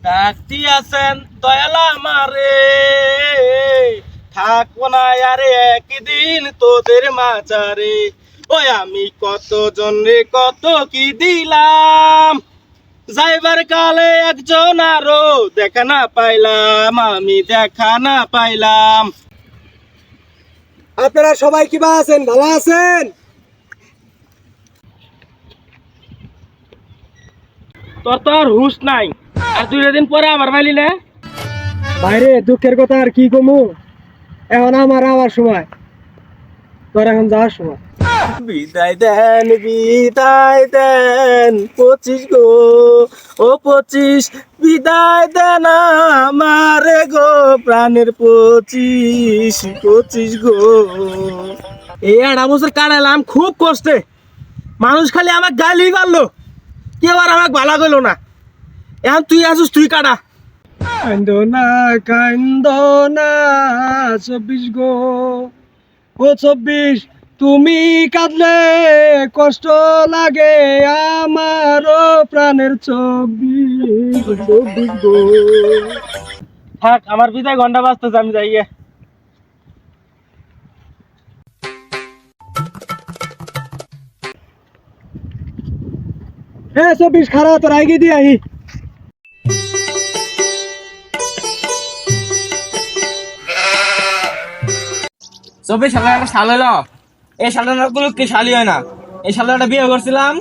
ডাকতি আছেন দয়ালা আমারে, থাকবো না আরে একদিন তোদের মাঝারে। ওই আমি কত জনরে কত কি দিলাম, যাইবার কালে একজন আরো দেখা না পাইলাম, আমি দেখা না পাইলাম। আপনারা সবাই কিবা আছেন? ভালো আছেন? তোর তো আর হুশ নাই, আর 2 দিন পরে আবার পাইলি না। বাইরে দুঃখের কথা আর কি কমু, এখন আমার সময়, তোর এখন যাওয়ার সময়। বিদায় দেন 25 গো, ও 25 বিদায় দেন আমারে গো, প্রাণের 25 গো। এই 1.5 বছর কাটালাম খুব কষ্টে, মানুষ খালি আমাকে গালি করলো, কেউ আর আমাকে ভালো করলো না। এখন তুই আসিস, তুই কাটা। কান্দো না 24 গো, ও 24 তুমি কাঁদলে কষ্ট লাগে আমারও প্রাণের 24 গো। থাক, আমার বিদায় ঘন্টা বাজতেছে, আমি যাই গে। হ্যাঁ 24 খারাপ, তোর আগে দিয়ে আহি। চব্বিশ সালে একটা সাল হলো, এই সালটা কোনো কি শালি হয় না। এই সালটা বিয়ে করছিলাম,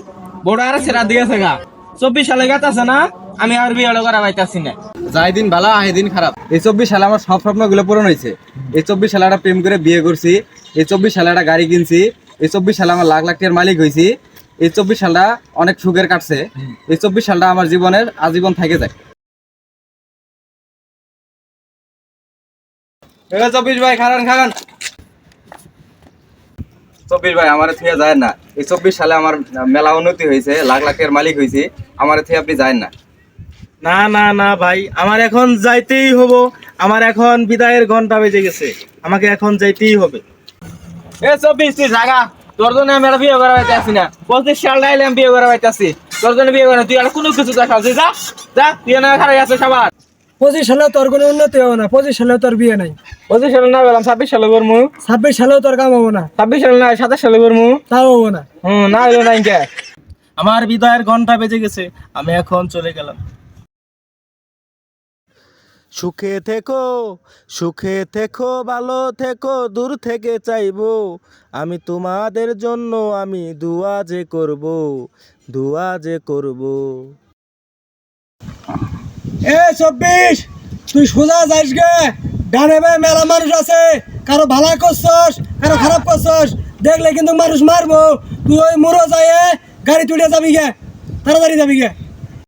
বড় আর সেরা দিয়েছে গা। 24 সালে গেছে না, আমি আর বিয়ে করা পাইতাছি না। যাই দিন ভালো আহে দিন খারাপ। এই 24 সালে আমার সব স্বপ্নগুলো পূরণ হয়েছে। এই 24 সালে একটা প্রেম করে বিয়ে করছি। এই 24 সালে একটা গাড়ি কিনছি। এই 24 সালে আমার লাখ লাখ টাকার মালিক হয়েছি। এই 24 সালটা অনেক সুখের কাটছে। এই 24 সালটা আমার জীবনের আজীবন থেকে যায়। 24 ভাই খারান 24 ভাই আমার থেকে যায় না। এই 24 সালে আমার মেলা উন্নতি হয়েছে, লাখ লাখ টাকার মালিক হয়েছি। আমার থেকে আপনি যায় না। না না না ভাই, আমার এখন যাইতেই হবো। আমার এখন বিদায়ের ঘন্টা বেজে গেছে, আমাকে এখন যাইতেই হবে। এ 24 তুই জাগা, তোর জন্য আমি আর বিয়ে করা পাইতাছি না। 25 সালটা আইলে আমি বিয়ে করা পাইতাছি, তোর জন্য বিয়ে করা। তুই আর কোনো কিছু দেখাও, তুই যা যা, তুই না খারাপ আছে সবার। 25 সালেও তোর কোনো উন্নতি হবে না, 25 সালেও তোর বিয়ে নাই। 25 সালে না বললাম, 26 সালে করবো। 26 সালেও তোর কাম হবো না, 26 সালে না, 27 সালে করবো। তাও হবো না। না হইলো না কে। আমার বিদায়ের ঘন্টা বেজে গেছে, আমি এখন চলে গেলাম। সুখে থেকো ভালো থেকো, দূর থেকে চাইবো আমি তোমাদের জন্য, আমি দুয়া যে করব। এ 24 তুই সোজা যাইস গে, ডানে ভাই মেলা মানুষ আছে, কারো ভালো করছস কারো খারাপ করছস, দেখলে কিন্তু মানুষ মারবো। তুই ওই মুড়ো যায় গাড়ি তুলে যাবি গে, তাড়াতাড়ি যাবি গে।